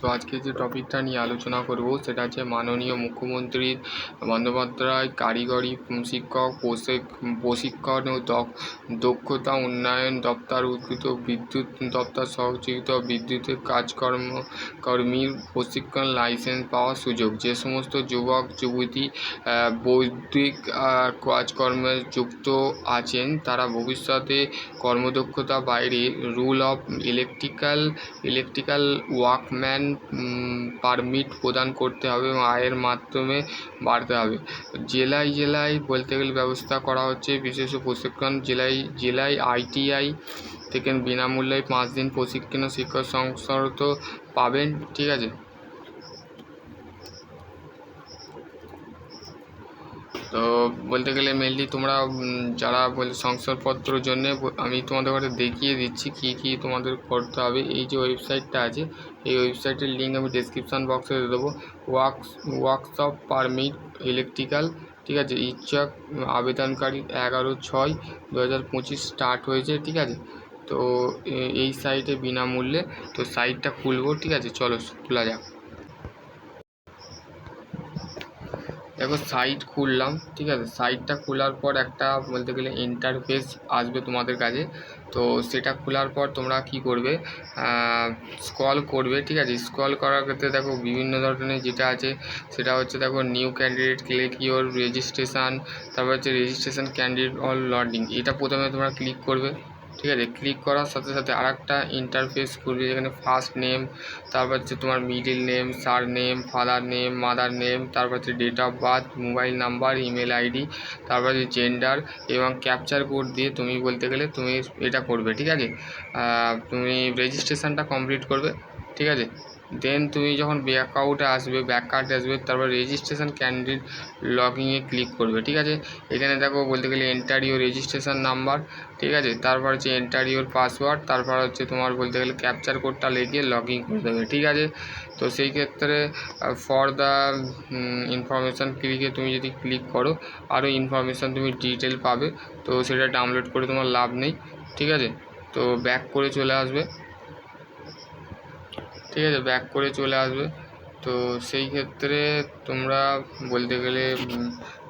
তো আজকে যে টপিকটা নিয়ে আলোচনা করব সেটা হচ্ছে মাননীয় মুখ্যমন্ত্রী বন্দ্যোপাধ্যায় কারিগরি শিক্ষক প্রশিক্ষণ ও দক্ষতা উন্নয়ন দপ্তর উদ্ভূত বিদ্যুৎ দপ্তর সহযোগিত বিদ্যুতের কর্মীর প্রশিক্ষণ লাইসেন্স পাওয়ার সুযোগ। যে সমস্ত যুবক যুবতী বৈদ্যুতিক কাজকর্মে যুক্ত আছেন তারা ভবিষ্যতে কর্মদক্ষতা বাইরে rule of electrical workman permit প্রদান করতে হবে এবং আয়ের মাধ্যমে বাড়তে হবে। জেলায় বলতে গেলে ব্যবস্থা করা হচ্ছে বিশেষ প্রশিক্ষণ। জেলায় ITI থেকে বিনামূল্যে 5 দিন প্রশিক্ষণ শিক্ষক সংসর্ত পাবেন। ঠিক আছে, তো বলতে গেলে মেনলি তোমরা যারা শংসাপত্রর জন্য আমি তোমাদের কাছে দেখিয়ে দিচ্ছি কী তোমাদের করতে হবে। এই যে ওয়েবসাইটটা আছে এই ওয়েবসাইটের লিঙ্ক আমি ডেসক্রিপশান বক্সে দিয়ে দেবো। ওয়ার্কশপ পারমিট ইলেকট্রিক্যাল, ঠিক আছে, ইচ্ছুক আবেদনকারী 11/6/2025 স্টার্ট হয়েছে। ঠিক আছে, তো এই সাইটে বিনামূল্যে, তো সাইটটা খুলবো। ঠিক আছে, চলো খোলা যাক। দেখো সাইট খুললাম। ঠিক আছে, সাইটটা খোলার পর একটা বলতে গেলে ইন্টারফেস আসবে তোমাদের কাছে। তো সেটা খোলার পর তোমরা কি করবে, স্ক্রল করবে। ঠিক আছে, স্ক্রল করার ক্ষেত্রে দেখো বিভিন্ন ধরনের যেটা আছে সেটা হচ্ছে দেখো new candidate click your registration, তারপর হচ্ছে রেজিস্ট্রেশন ক্যান্ডিডেট অল লডিং, এটা প্রথমে তোমরা ক্লিক করবে। ঠিক আছে, ক্লিক করার সাথে সাথে আর একটা ইন্টারফেস খুলবে যেখানে ফার্স্ট নেম, তারপর হচ্ছে তোমার middle name, surname, father name, mother name, তারপর হচ্ছে date of birth, mobile number, email ID, তারপর হচ্ছে জেন্ডার এবং ক্যাপচার কোড দিয়ে তুমি বলতে গেলে তুমি এটা করবে। ঠিক আছে, তুমি রেজিস্ট্রেশনটা কমপ্লিট করবে। ঠিক আছে, দেন তুমি যখন ব্যাকআউটে আসবে তারপর রেজিস্ট্রেশন ক্যান্ডিডেট লগইনে ক্লিক করবে। ঠিক আছে, এখানে দেখো বলতে গেলে এন্টার ইউর রেজিস্ট্রেশন নাম্বার। ঠিক আছে, তারপর হচ্ছে এন্টার ইউর পাসওয়ার্ড, তারপর হচ্ছে তোমার বলতে গেলে ক্যাপচার কোডটা লিখে লগ ইন করে দেবে। ঠিক আছে, তো সেই ক্ষেত্রে ফর দ্য ইনফরমেশান ক্লিকে তুমি যদি ক্লিক করো আরও ইনফরমেশান তুমি ডিটেল পাবে, তো সেটা ডাউনলোড করে তোমার লাভ নেই। ঠিক আছে, তো ব্যাক করে চলে আসবে। ঠিক আছে, ব্যাক করে চলে আসবে। তো সেই ক্ষেত্রে তোমরা বলতে গেলে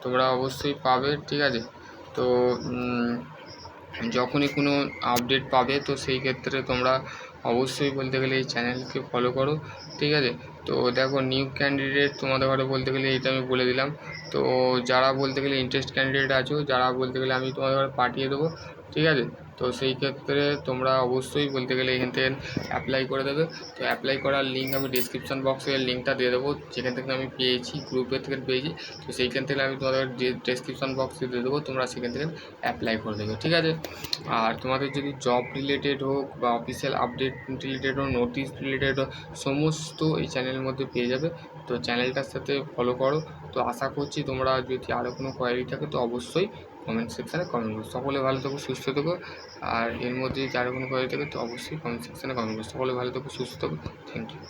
তোমরা অবশ্যই পাবে। ঠিক আছে, তো যখনই কোনো আপডেট পাবে তো সেই ক্ষেত্রে তোমরা অবশ্যই বলতে গেলে এই চ্যানেলকে ফলো করো। ঠিক আছে, তো দেখো নিউ ক্যান্ডিডেট তোমাদের ঘরে বলতে গেলে এটা আমি বলে দিলাম। তো যারা বলতে গেলে ইন্টারেস্ট ক্যান্ডিডেট আছো, যারা বলতে গেলে আমি তোমাদের ঘরে পাঠিয়ে দেবো। ঠিক আছে, তো সেই ক্ষেত্রে তোমরা অবশ্যই বলতে গেলে এখান থেকে অ্যাপ্লাই করে দেবে। তো অ্যাপ্লাই করার লিঙ্ক আমি ডিসক্রিপশান বক্সে লিঙ্কটা দিয়ে দেবো, যেখান থেকে আমি পেয়েছি, গ্রুপের থেকে পেয়েছি। তো সেইখান থেকে আমি তোমাদের ডিসক্রিপশান বক্সে দিয়ে দেবো, তোমরা সেখান থেকে অ্যাপ্লাই করে দেবে। ঠিক আছে, আর তোমাদের যদি জব রিলেটেড হোক বা অফিসিয়াল আপডেট রিলেটেড হোক, নোটিশ রিলেটেড হোক, সমস্ত এই চ্যানেলের মধ্যে পেয়ে যাবে। তো চ্যানেলটার সাথে ফলো করো। তো আশা করছি তোমরা যদি আরও কোনো কোয়ারি থাকে তো অবশ্যই কমেন্ট সেকশানে কমেন্ট করো। সকলে ভালো থেকো, সুস্থ থেকো। আর এর মধ্যে যদি আরও কোনো কোয়ারি থাকে তো অবশ্যই কমেন্ট সেকশানে কমেন্ট করো। সকলে ভালো থেকো, সুস্থ থেকো। Thank you.